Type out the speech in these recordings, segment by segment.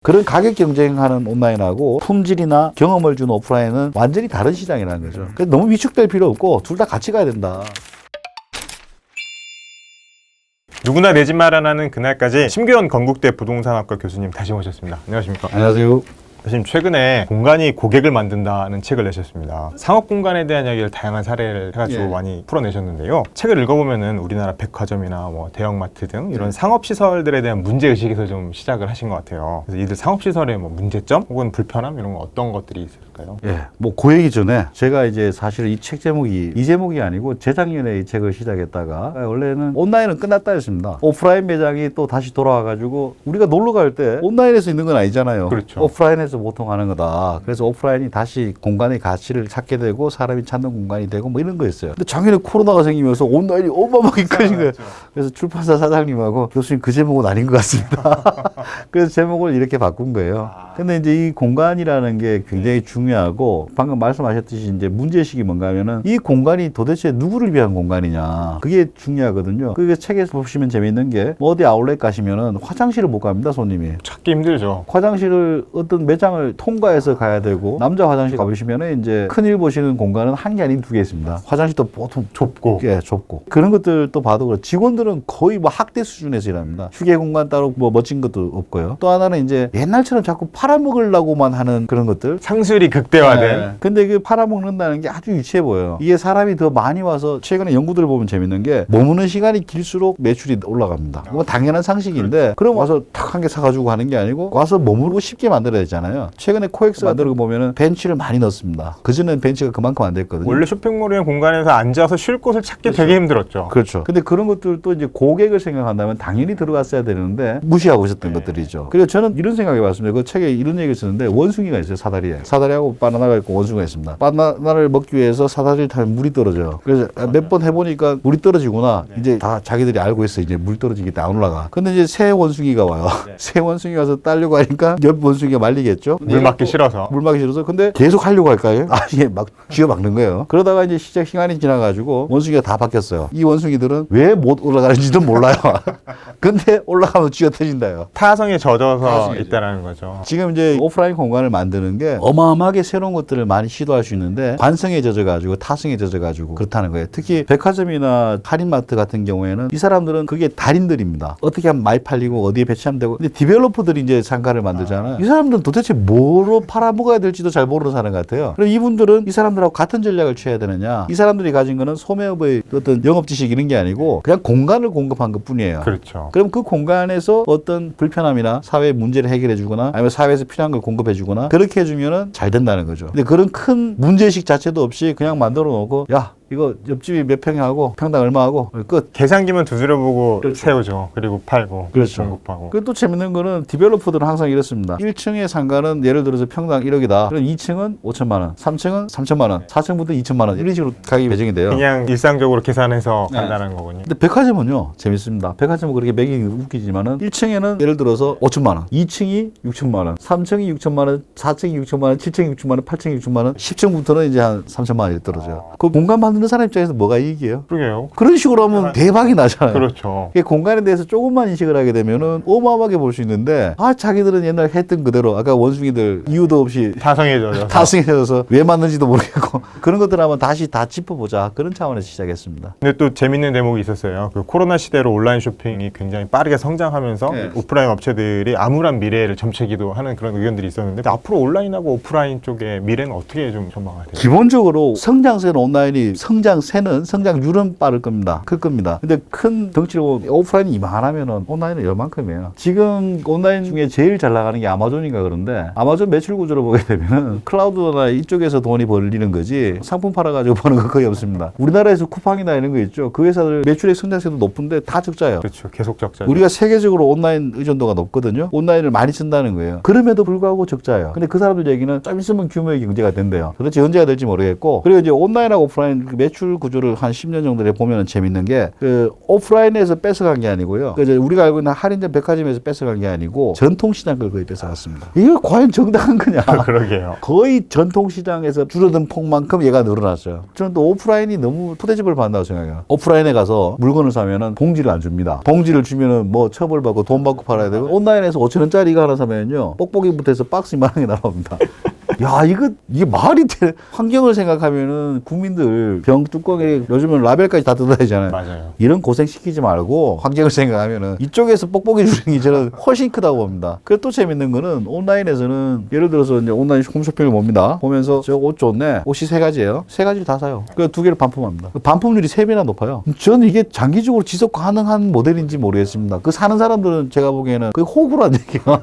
그런 가격 경쟁하는 온라인하고 품질이나 경험을 주는 오프라인은 완전히 다른 시장이라는 거죠. 그래서 너무 위축될 필요 없고 둘 다 같이 가야 된다. 누구나 내 집 마련하는 그날까지 심규현 건국대 부동산학과 교수님 다시 모셨습니다. 안녕하십니까? 안녕하세요. 교수님, 최근에 공간이 고객을 만든다는 책을 내셨습니다. 상업 공간에 대한 이야기를 다양한 사례를 해가지고 많이 풀어내셨는데요. 책을 읽어보면은 우리나라 백화점이나 뭐 대형마트 등 이런 상업시설들에 대한 문제의식에서 좀 시작을 하신 것 같아요. 그래서 이들 상업시설의 뭐 문제점 혹은 불편함 이런 거 어떤 것들이 있을까요? 뭐 그 얘기 전에 제가 이제 사실 이 책 제목이 이 제목이 아니고 재작년에 이 책을 시작했다가 원래는 온라인은 끝났다 했습니다. 오프라인 매장이 또 다시 돌아와가지고 우리가 놀러 갈 때 온라인에서 있는 건 아니잖아요. 그렇죠. 오프라인에서 보통 하는 거다. 그래서 오프라인이 다시 공간의 가치를 찾게 되고 사람이 찾는 공간이 되고 뭐 이런 거였어요. 근데 작년에 코로나가 생기면서 온라인이 어마어마하게 커진 거예요. 그래서 출판사 사장님하고 교수님 그 제목은 아닌 것 같습니다. 그래서 제목을 이렇게 바꾼 거예요. 근데 이제 이 공간이라는 게 굉장히 중요하고 방금 말씀하셨듯이 이제 문제의식이 뭔가 하면은 이 공간이 도대체 누구를 위한 공간이냐. 그게 중요하거든요. 그게 책에서 보시면 재밌는 게 뭐 어디 아울렛 가시면은 화장실을 못 갑니다, 손님이. 찾기 힘들죠. 화장실을 어떤 매장을 통과해서 가야 되고 남자 화장실 가보시면은 이제 큰일 보시는 공간은 한 개 아닌 두 개 있습니다. 화장실도 보통 좁고. 예, 좁고. 그런 것들도 봐도 그렇고 직원들은 거의 뭐 학대 수준에서 일합니다. 휴게 공간 따로 뭐 멋진 것도 없고요. 또 하나는 이제 옛날처럼 자꾸 팔아먹으려고만 하는 그런 것들. 상술이 극대화된. 네. 근데 그 팔아먹는다는 게 아주 유치해 보여요. 이게 사람이 더 많이 와서 최근에 연구들을 보면 재밌는 게 머무는 시간이 길수록 매출이 올라갑니다. 뭐 당연한 상식인데 그럼 와서 탁 한 개 사가지고 하는 게 아니고 와서 머물고 쉽게 만들어야 되잖아요. 최근에 코엑스 만들고 보면은 벤치를 많이 넣습니다. 그전에는 벤치가 그만큼 안 됐거든요. 원래 쇼핑몰이나 공간에서 앉아서 쉴 곳을 찾기 그렇죠. 되게 힘들었죠. 그렇죠. 근데 그런 것들도 이제 고객을 생각한다면 당연히 들어갔어야 되는데 무시하고 있었던 것들이죠. 그래서 저는 이런 생각해 봤습니다. 그 책에 이런 얘기를 쓰는데 원숭이가 있어요, 사다리에. 사다리하고 바나나가 있고 원숭이가 있습니다. 바나나를 먹기 위해서 사다리를 타면 물이 떨어져요. 그래서 몇 번 해보니까 물이 떨어지구나. 이제 다 자기들이 알고 있어요. 이제 물 떨어지기 때문에 안 올라가. 근데 이제 새 원숭이가 와요. 새 원숭이가 와서 따려고 하니까 옆 원숭이가 말리겠죠. 물 맞기 싫어서. 물 막기 싫어서. 근데 계속 하려고 할까요? 아예 막 쥐어 막는 거예요. 그러다가 이제 시간이 지나가지고 원숭이가 다 바뀌었어요. 이 원숭이들은 왜 못 올라가는지도 몰라요. 근데 올라가면 쥐어 터진다요. 타성에 젖어서 타성이죠. 있다라는 거죠. 지금 이제 오프라인 공간을 만드는 게 어마어마하게 새로운 것들을 많이 시도할 수 있는데 관성에 젖어가지고 타성에 젖어가지고 그렇다는 거예요. 특히 백화점이나 할인마트 같은 경우에는 이 사람들은 그게 달인들입니다. 어떻게 하면 많이 팔리고 어디에 배치하면 되고. 근데 디벨로퍼들이 이제 상가를 만들잖아요. 이 사람들은 도대체 뭐로 팔아먹어야 될지도 잘 모르는 사람 같아요. 그럼 이분들은 이 사람들하고 같은 전략을 취해야 되느냐. 이 사람들이 가진 거는 소매업의 어떤 영업 지식 이런 게 아니고 그냥 공간을 공급한 것 뿐이에요. 그렇죠. 그럼 그 공간에서 어떤 불편함이나 사회 문제를 해결해 주거나 아니면 사회에서 필요한 걸 공급해 주거나 그렇게 해주면은 잘 된다는 거죠. 근데 그런 큰 문제의식 자체도 없이 그냥 만들어 놓고 야 이거 옆집이 몇 평하고 평당 얼마하고 끝. 계산기만 두드려보고 그렇죠. 세우죠. 그리고 팔고 그렇죠. 공급하고. 그리고 또 재밌는 거는 디벨로퍼들은 항상 이렇습니다. 1층의 상가는 예를 들어서 평당 1억이다. 그럼 2층은 5천만 원, 3층은 3천만 원, 4층부터 2천만 원 이런 식으로 가격이 배정이 돼요. 그냥 일상적으로 계산해서 간다는 거군요. 근데 백화점은요 재밌습니다. 백화점은 그렇게 매기기 웃기지만은 1층에는 예를 들어서 5천만 원, 2층이 6천만 원, 3층이 6천만 원, 4층이 6천만 원, 7층이 6천만 원, 8층이 6천만 원, 10층부터는 이제 한 3천만 원이 떨어져요. 그 공간 만드는 사람 입장에서 뭐가 이익이에요? 그러게요. 그런 식으로 하면 대박이 나잖아요. 그렇죠. 이게 공간에 대해서 조금만 인식을 하게 되면은 어마어마하게 볼 수 있는데 자기들은 옛날 했던 그대로 아까 원숭이들 이유도 없이 타성에 젖어서. 타승해져서 왜 맞는지도 모르겠고 그런 것들 한번 다시 다 짚어보자 그런 차원에서 시작했습니다. 근데 또 재밌는 대목이 있었어요. 그 코로나 시대로 온라인 쇼핑이 굉장히 빠르게 성장하면서 오프라인 업체들이 암울한 미래를 점치기도 하는 그런 의견들이 있었는데 앞으로 온라인하고 오프라인 쪽의 미래는 어떻게 좀 전망이 돼요? 기본적으로 성장세는 온라인이 성장세는 성장률은 빠를 겁니다. 클 겁니다. 근데 큰 덩치로 오프라인이 이만하면은 온라인은 얼만큼이에요. 지금 온라인 중에 제일 잘 나가는 게 아마존인가 그런데 아마존 매출 구조를 보게 되면은 클라우드나 이쪽에서 돈이 벌리는 거지 상품 팔아가지고 버는 거 거의 없습니다. 우리나라에서 쿠팡이나 이런 거 있죠. 그 회사들 매출의 성장세도 높은데 다 적자예요. 그렇죠. 계속 적자죠. 우리가 세계적으로 온라인 의존도가 높거든요. 온라인을 많이 쓴다는 거예요. 그럼에도 불구하고 적자예요. 근데 그 사람들 얘기는 좀 있으면 규모의 경제가 된대요. 도대체 언제가 될지 모르겠고 그리고 이제 온라인하고 오프라인 매출 구조를 한 10년 정도 보면 재밌는 게 그 오프라인에서 뺏어간 게 아니고요. 그 우리가 알고 있는 할인점 백화점에서 뺏어간 게 아니고 전통시장 걸 거의 뺏어갔습니다. 이거 과연 정당한 거냐? 그러게요. 거의 전통시장에서 줄어든 폭만큼 얘가 늘어났어요. 저는 또 오프라인이 너무 푸대접을 받는다고 생각해요. 오프라인에 가서 물건을 사면은 봉지를 안 줍니다. 봉지를 주면은 뭐 처벌받고 돈 받고 팔아야 되고 온라인에서 5,000원짜리 이거 하나 사면요 뽁뽁이부터 해서 박스 이만한 게 나옵니다. 야, 이게 말이 돼. 환경을 생각하면은 국민들 병 뚜껑에 요즘은 라벨까지 다 뜯어야잖아요. 맞아요. 이런 고생 시키지 말고 환경을 생각하면은 이쪽에서 뽁뽁이 주는 게 저는 훨씬 크다고 봅니다. 그리고 또 재밌는 거는 온라인에서는 예를 들어서 이제 온라인 홈쇼핑을 봅니다. 보면서 저 옷 좋네. 옷이 3가지예요. 3가지를 다 사요. 그 2개를 반품합니다. 그 반품률이 3배나 높아요. 저는 이게 장기적으로 지속 가능한 모델인지 모르겠습니다. 그 사는 사람들은 제가 보기에는 그게 호구란 얘기야.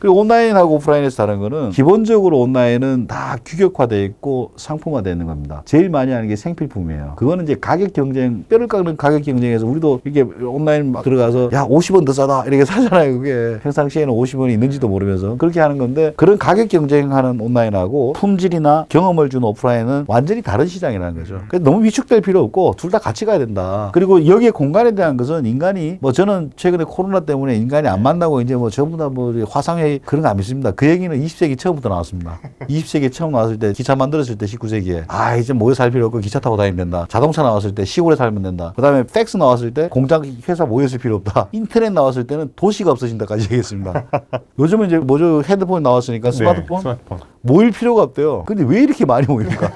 그리고 온라인하고 오프라인에서 다른 거는 기본적으로 온라인은 다 규격화되어 있고 상품화되어 있는 겁니다. 제일 많이 하는 게 생필품이에요. 그거는 이제 가격 경쟁, 뼈를 깎는 가격 경쟁에서 우리도 이렇게 온라인 막 들어가서 야 50원 더 싸다 이렇게 사잖아요. 그게 평상시에는 50원이 있는지도 모르면서 그렇게 하는 건데 그런 가격 경쟁하는 온라인하고 품질이나 경험을 준 오프라인은 완전히 다른 시장이라는 거죠. 그래서 너무 위축될 필요 없고 둘 다 같이 가야 된다. 그리고 여기에 공간에 대한 것은 인간이 뭐 저는 최근에 코로나 때문에 인간이 안 만나고 이제 뭐 전부 다 뭐 화상회의 그런 거 안 믿습니다. 그 얘기는 20세기 처음부터 나왔습니다. 20세기 처음 나왔을 때 기차 만들었을 때 19세기에 아 이제 모여 살 필요 없고 기차 타고 다니면 된다. 자동차 나왔을 때 시골에 살면 된다. 그 다음에 팩스 나왔을 때 공장 회사 모여 있을 필요 없다. 인터넷 나왔을 때는 도시가 없어진다까지 얘기했습니다. 요즘은 이제 뭐죠 헤드폰 나왔으니까 스마트폰? 네, 스마트폰. 모일 필요가 없대요. 근데 왜 이렇게 많이 모입니까?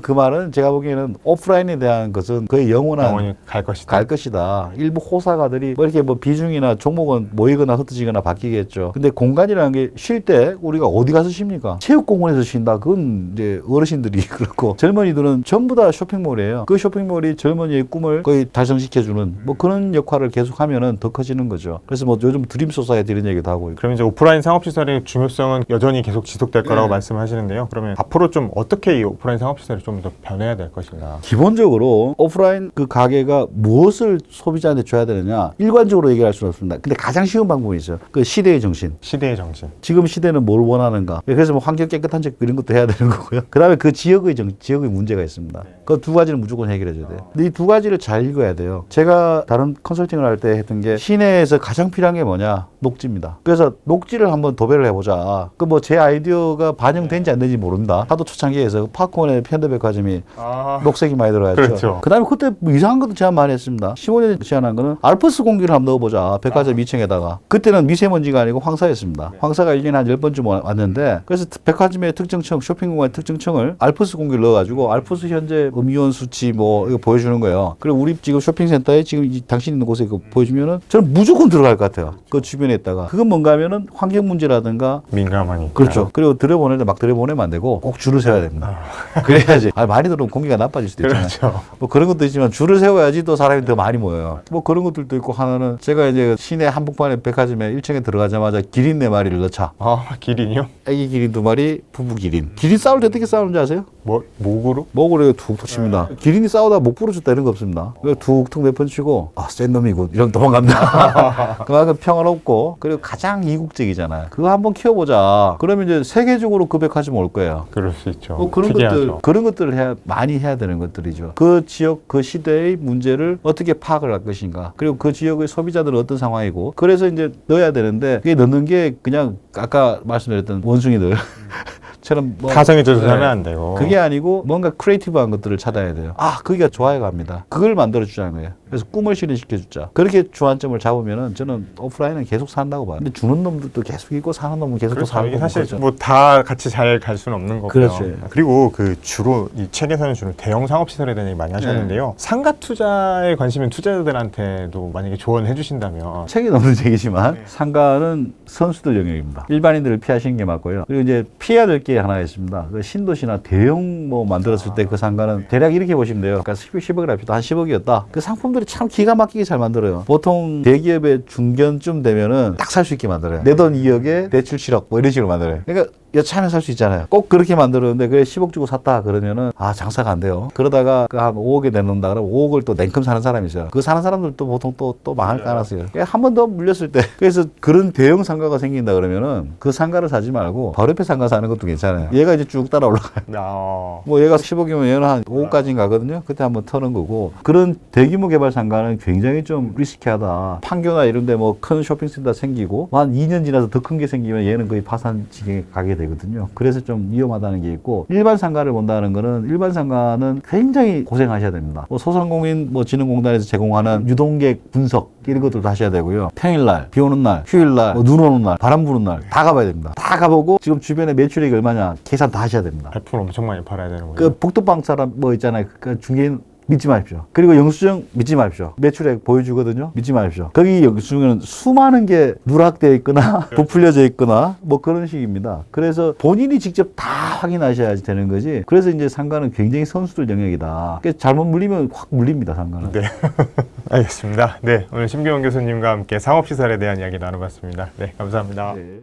그 말은 제가 보기에는 오프라인에 대한 것은 거의 영원히 갈 것이다. 일부 호사가들이 뭐 이렇게 뭐 비중이나 종목은 모이거나 흩어지거나 바뀌겠죠. 근데 공간이라는 게 쉴 때 우리가 어디 가서 쉽니까? 체육공원에서 쉰다. 그건 이제 어르신들이 그렇고 젊은이들은 전부 다 쇼핑몰이에요. 그 쇼핑몰이 젊은이의 꿈을 거의 달성시켜주는 뭐 그런 역할을 계속하면은 더 커지는 거죠. 그래서 뭐 요즘 드림 소사이어티 이런 얘기도 하고 있고. 그럼 이제 오프라인 상업시설의 중요성은 여전히 계속 지속될 거라고 말씀하시는데요. 그러면 앞으로 좀 어떻게 이 오프라인 상업시설이 좀 더 변해야 될 것인가? 기본적으로 오프라인 그 가게가 무엇을 소비자한테 줘야 되느냐 일관적으로 얘기할 수는 없습니다. 근데 가장 쉬운 방법이 있어요. 그 시대의 정신. 시대의 정신. 지금 시대는 뭘 원하는가. 그래서 뭐 환경 깨끗한 집 이런 것도 해야 되는 거고요. 그 다음에 그 지역의 문제가 있습니다. 그 2가지는 무조건 해결해 줘야 돼요. 근데 이 2가지를 잘 읽어야 돼요. 제가 다른 컨설팅을 할 때 했던 게 시내에서 가장 필요한 게 뭐냐? 녹지입니다. 그래서 녹지를 한번 도배를 해보자. 그 뭐 제 아이디어가 반영된지 안 되는지 모릅니다. 하도 초창기에서 파크원의 현대백화점이 녹색이 많이 들어갔죠. 그렇죠. 그 다음에 그때 뭐 이상한 것도 제안 많이 했습니다. 15년에 제안한 거는 알프스 공기를 한번 넣어보자. 백화점 2층에다가. 그때는 미세먼지가 아니고 황사였습니다. 황사가 1년에 한 10번쯤 왔는데 그래서 백화점의 특정층, 쇼핑공간의 특정층을 알프스 공기를 넣어가지고 알프스 현재 음이온 수치 뭐 이거 보여주는 거예요. 그리고 우리 지금 쇼핑센터에 지금 당신 있는 곳에 이거 보여주면은 저는 무조건 들어갈 것 같아요. 그 주변에 있다가. 그건 뭔가 하면은 환경 문제라든가 민감하니까. 그렇죠. 그리고 들여보낼 때 막 들여보내면 안 되고 꼭 줄을 세워야 됩니다. 그래야지. 많이 들어오면 공기가 나빠질 수도 있잖아요. 그렇죠. 뭐 그런 것도 있지만 줄을 세워야지 또 사람이 더 많이 모여요. 뭐 그런 것들도 있고 하나는 제가 이제 시내 한복판에 백화점에 1층에 들어가자마자 기린 4마리를 넣자. 기린이요? 애기 기린 2마리, 부부 기린. 기린 싸울 때 어떻게 싸우는지 아세요? 목으로? 목으로 툭툭 칩니다. 기린이 싸우다 목 부러졌다 이런 거 없습니다. 툭툭 몇 번 치고 센 놈이군 이러면 도망갑니다. 그만큼 평화롭고 그리고 가장 이국적이잖아요. 그거 한번 키워보자. 그러면 이제 세계적으로 그 백화점 올 거예요. 그럴 수 있죠. 뭐 그런 것들을 많이 해야 되는 것들이죠. 그 지역, 그 시대의 문제를 어떻게 파악을 할 것인가. 그리고 그 지역의 소비자들은 어떤 상황이고. 그래서 이제 넣어야 되는데 그게 넣는 게 그냥 아까 말씀드렸던 원숭이들. 처럼 뭐 다 정해져서 하면 안 되고. 그게 아니고 뭔가 크리에이티브한 것들을 찾아야 돼요. 거기가 좋아해 갑니다. 그걸 만들어 주자는 거예요. 그래서 꿈을 실현시켜 주자. 그렇게 주안점을 잡으면은 저는 오프라인은 계속 산다고 봐요. 근데 주는 놈들도 계속 있고 사는 놈은 계속 또 살고. 이게 사실 뭐 다 같이 잘 갈 수는 없는 거고요. 그렇죠. 그리고 그 주로 이 책에서는 주로 대형 상업 시설에 대한 얘기 많이 하셨는데요. 상가 투자에 관심 있는 투자자들한테도 만약에 조언해 주신다면 책이 없는 얘기지만 상가는 선수들 영역입니다. 일반인들을 피하시는 게 맞고요. 그리고 이제 피해야 될 게 하나 있습니다. 그 신도시나 대형 뭐 만들었을 때 그 상가는 대략 이렇게 보시면 돼요. 그러니까 10억을 합시다. 한 10억이었다. 그 상품들이 참 기가 막히게 잘 만들어요. 보통 대기업의 중견쯤 되면은 딱 살 수 있게 만들어요. 내 돈 2억에 대출 7억 뭐 이런 식으로 만들어요. 그러니까 여차하면 살 수 있잖아요. 꼭 그렇게 만들었는데 그래 10억 주고 샀다 그러면은 장사가 안 돼요. 그러다가 그 한 5억에 내놓는다 그러면 5억을 또 냉큼 사는 사람이 있어요. 그 사는 사람들도 보통 또 망할 까놨어요. 한 번 더 물렸을 때 그래서 그런 대형 상가가 생긴다 그러면은 그 상가를 사지 말고 바로 옆에 상가 사는 것도 괜찮아요. 얘가 이제 쭉 따라 올라가요. 뭐 얘가 10억이면 얘는 한 5억까지는 가거든요. 그때 한번 터는 거고. 그런 대규모 개발 상가는 굉장히 좀 리스키하다. 판교나 이런 데 뭐 큰 쇼핑센터 생기고 한 2년 지나서 더 큰 게 생기면 얘는 거의 파산 지경에 가게 되거든요. 그래서 좀 위험하다는 게 있고, 일반 상가를 본다는 거는 일반 상가는 굉장히 고생하셔야 됩니다. 뭐 소상공인 뭐 진흥공단에서 제공하는 유동객 분석 이런 것들도 하셔야 되고요. 평일날, 비 오는 날, 휴일날, 뭐 눈 오는 날, 바람 부는 날 다 가봐야 됩니다. 다 가보고 지금 주변에 매출액이 얼마냐 계산 다 하셔야 됩니다. 발품 엄청 많이 팔아야 되는 거예요. 그 복도방 사람 뭐 있잖아요. 그 중개인 믿지 마십시오. 그리고 영수증 믿지 마십시오. 매출액 보여주거든요. 믿지 마십시오. 거기 영수증은 수많은 게 누락되어 있거나 부풀려져 있거나 뭐 그런 식입니다. 그래서 본인이 직접 다 확인하셔야 되는 거지. 그래서 이제 상가는 굉장히 선수들 영역이다. 잘못 물리면 확 물립니다, 상가는. 네. 알겠습니다. 네. 오늘 심규원 교수님과 함께 상업시설에 대한 이야기 나눠봤습니다. 네. 감사합니다. 네.